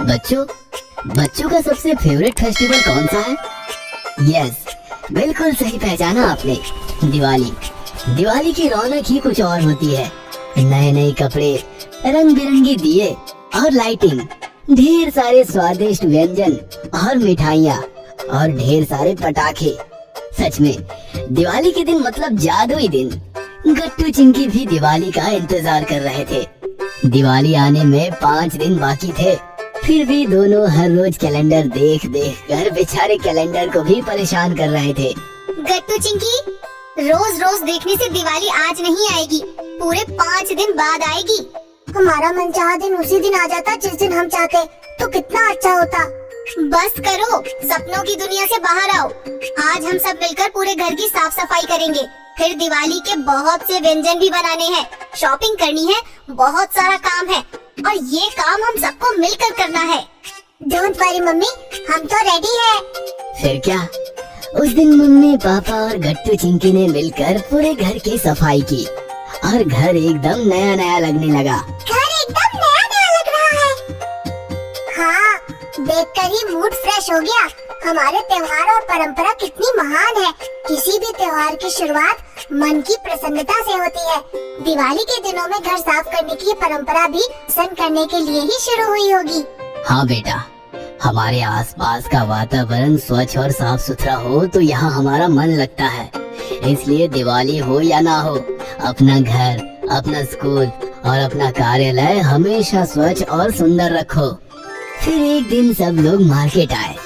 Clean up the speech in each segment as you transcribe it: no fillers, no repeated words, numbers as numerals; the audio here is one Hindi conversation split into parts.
बच्चों बच्चों का सबसे फेवरेट फेस्टिवल कौन सा है? यस, बिल्कुल सही पहचाना आपने, दिवाली। दिवाली की रौनक ही कुछ और होती है। नए नए कपड़े, रंग बिरंगी दिए और लाइटिंग, ढेर सारे स्वादिष्ट व्यंजन और मिठाइयाँ और ढेर सारे पटाखे। सच में दिवाली के दिन मतलब जादुई दिन। गट्टू चिंकी भी दिवाली का इंतजार कर रहे थे। दिवाली आने में 5 दिन बाकी थे, फिर भी दोनों हर रोज कैलेंडर देख देख कर बेचारे कैलेंडर को भी परेशान कर रहे थे। गट्टू चिंकी, रोज रोज देखने से दिवाली आज नहीं आएगी, पूरे 5 दिन बाद आएगी। हमारा मनचाहा दिन उसी दिन आ जाता जिस दिन हम चाहते, तो कितना अच्छा होता। बस करो, सपनों की दुनिया से बाहर आओ। आज हम सब मिलकर पूरे घर की साफ सफाई करेंगे, फिर दिवाली के बहुत से व्यंजन भी बनाने हैं, शॉपिंग करनी है, बहुत सारा काम है और ये काम हम सबको मिलकर करना है। डोंट वरी मम्मी, हम तो रेडी है। फिर क्या, उस दिन मम्मी, पापा और गट्टू चिंकी ने मिलकर पूरे घर की सफाई की और घर एकदम नया नया लगने लगा। घर एकदम नया नया लग रहा है। हाँ, देखकर ही मूड फ्रेश हो गया। हमारे त्योहार और परंपरा कितनी महान है। किसी भी त्योहार की शुरुआत मन की प्रसन्नता से होती है। दिवाली के दिनों में घर साफ करने की परंपरा भी प्रसन्न करने के लिए ही शुरू हुई होगी। हाँ बेटा, हमारे आसपास का वातावरण स्वच्छ और साफ सुथरा हो तो यहाँ हमारा मन लगता है। इसलिए दिवाली हो या ना हो, अपना घर, अपना स्कूल और अपना कार्यालय हमेशा स्वच्छ और सुंदर रखो। फिर एक दिन सब लोग मार्केट आए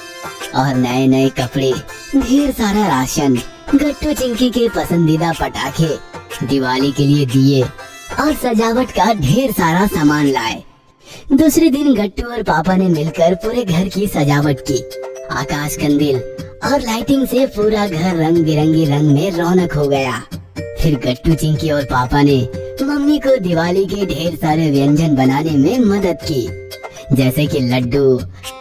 और नए नए कपड़े, ढेर सारा राशन, गट्टू चिंकी के पसंदीदा पटाखे, दिवाली के लिए दिए और सजावट का ढेर सारा सामान लाए। दूसरे दिन गट्टू और पापा ने मिलकर पूरे घर की सजावट की। आकाश कंदील और लाइटिंग से पूरा घर रंग बिरंगी रंग में रौनक हो गया। फिर गट्टू चिंकी और पापा ने मम्मी को दिवाली के ढेर सारे व्यंजन बनाने में मदद की, जैसे कि लड्डू,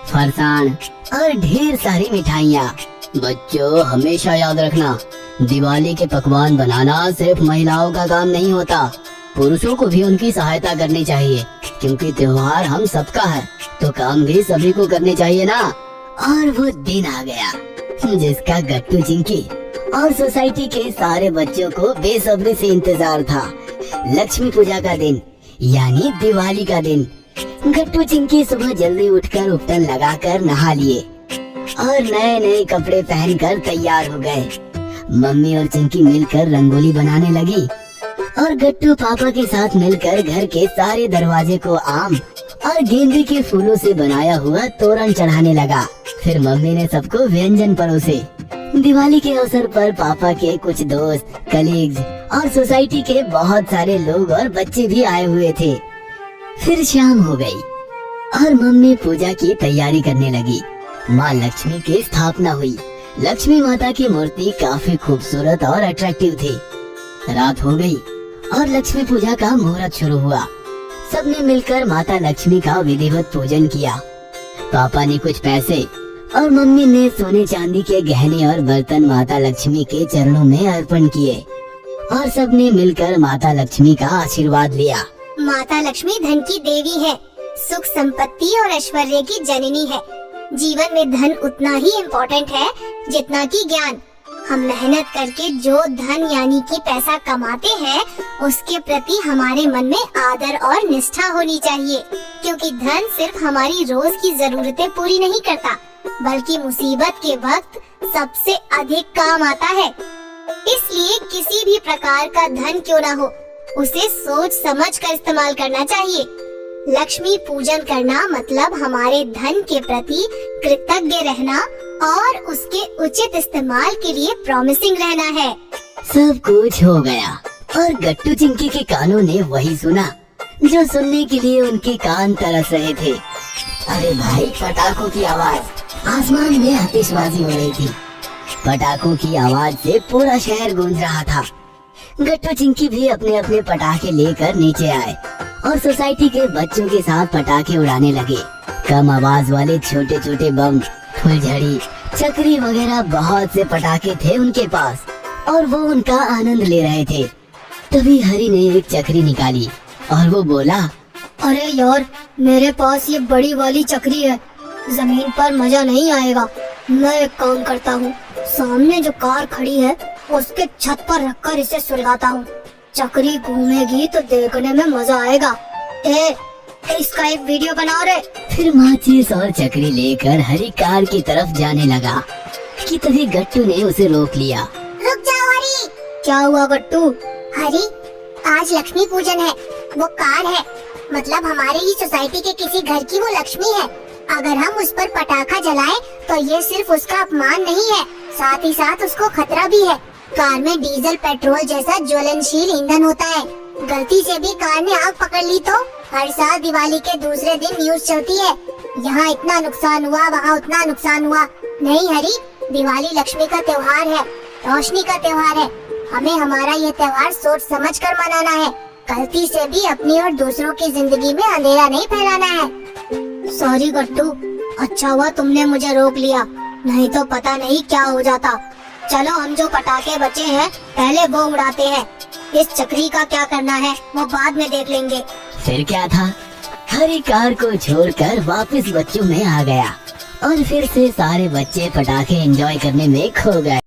फरसान और ढेर सारी मिठाइयाँ। बच्चों, हमेशा याद रखना, दिवाली के पकवान बनाना सिर्फ महिलाओं का काम नहीं होता, पुरुषों को भी उनकी सहायता करनी चाहिए, क्योंकि त्योहार हम सबका है, तो काम भी सभी को करने चाहिए ना। और वो दिन आ गया जिसका गट्टू चिंकी और सोसाइटी के सारे बच्चों को बेसब्री से इंतजार था। लक्ष्मी पूजा का दिन, यानी दिवाली का दिन। गट्टू चिंकी सुबह जल्दी उठकर उपटन लगाकर नहा लिए और नए नए कपड़े पहनकर तैयार हो गए। मम्मी और चिंकी मिलकर रंगोली बनाने लगी और गट्टू पापा के साथ मिलकर घर के सारे दरवाजे को आम और गेंदे के फूलों से बनाया हुआ तोरण चढ़ाने लगा। फिर मम्मी ने सबको व्यंजन परोसे। दिवाली के अवसर पर पापा के कुछ दोस्त, कलीग्स और सोसाइटी के बहुत सारे लोग और बच्चे भी आए हुए थे। फिर शाम हो गई और मम्मी पूजा की तैयारी करने लगी। माँ लक्ष्मी की स्थापना हुई। लक्ष्मी माता की मूर्ति काफी खूबसूरत और अट्रैक्टिव थी। रात हो गई और लक्ष्मी पूजा का मुहूर्त शुरू हुआ। सबने मिलकर माता लक्ष्मी का विधिवत पूजन किया। पापा ने कुछ पैसे और मम्मी ने सोने चांदी के गहने और बर्तन माता लक्ष्मी के चरणों में अर्पण किए और सबने मिलकर माता लक्ष्मी का आशीर्वाद लिया। माता लक्ष्मी धन की देवी है, सुख संपत्ति और ऐश्वर्य की जननी है। जीवन में धन उतना ही इम्पोर्टेंट है जितना कि ज्ञान। हम मेहनत करके जो धन यानी कि पैसा कमाते हैं, उसके प्रति हमारे मन में आदर और निष्ठा होनी चाहिए, क्योंकि धन सिर्फ हमारी रोज की जरूरतें पूरी नहीं करता, बल्कि मुसीबत के वक्त सबसे अधिक काम आता है। इसलिए किसी भी प्रकार का धन क्यों ना हो, उसे सोच समझ कर इस्तेमाल करना चाहिए। लक्ष्मी पूजन करना मतलब हमारे धन के प्रति कृतज्ञ रहना और उसके उचित इस्तेमाल के लिए प्रॉमिसिंग रहना है। सब कुछ हो गया और गट्टू चिंकी के कानों ने वही सुना जो सुनने के लिए उनके कान तरस रहे थे। अरे भाई, पटाखों की आवाज, आसमान में आतिशबाजी हो रही थी। पटाखों की आवाज से पूरा शहर गूंज रहा था। गट्टू चिंकी भी अपने अपने पटाखे लेकर नीचे आए और सोसाइटी के बच्चों के साथ पटाखे उड़ाने लगे। कम आवाज वाले छोटे छोटे बम, फुलझड़ी, चक्री वगैरह बहुत से पटाखे थे उनके पास और वो उनका आनंद ले रहे थे। तभी हरी ने एक चक्री निकाली और वो बोला, अरे यार, मेरे पास ये बड़ी वाली चक्री है, जमीन पर मजा नहीं आएगा। मैं एक काम करता हूँ, सामने जो कार खड़ी है उसके छत पर रखकर इसे सुलगाता हूँ। चक्री घूमेगी तो देखने में मजा आएगा। इसका एक वीडियो बनाओ रे। फिर माचिस और चक्री लेकर हरी कार की तरफ जाने लगा कि तभी गट्टू ने उसे रोक लिया। रुक जाओ हरी। क्या हुआ गट्टू? हरी, आज लक्ष्मी पूजन है। वो कार है, मतलब हमारे ही सोसाइटी के किसी घर की वो लक्ष्मी है। अगर हम उस पर पटाखा जलाएं तो ये सिर्फ उसका अपमान नहीं है, साथ ही साथ उसको खतरा भी है। कार में डीजल पेट्रोल जैसा ज्वलनशील ईंधन होता है। गलती से भी कार ने आग पकड़ ली तो हर साल दिवाली के दूसरे दिन न्यूज चलती है, यहाँ इतना नुकसान हुआ, वहाँ उतना नुकसान हुआ। नहीं हरी, दिवाली लक्ष्मी का त्योहार है, रोशनी का त्योहार है। हमें हमारा ये त्योहार सोच समझ कर मनाना है। गलती से भी अपनी और दूसरों की जिंदगी में अंधेरा नहीं फैलाना है। सॉरी गट्टू, अच्छा हुआ तुमने मुझे रोक लिया, नहीं तो पता नहीं क्या हो जाता। चलो हम जो पटाखे बचे हैं पहले वो उड़ाते हैं। इस चक्री का क्या करना है वो बाद में देख लेंगे। फिर क्या था, हरी कार को छोड़कर वापस बच्चों में आ गया और फिर से सारे बच्चे पटाखे एंजॉय करने में खो गए।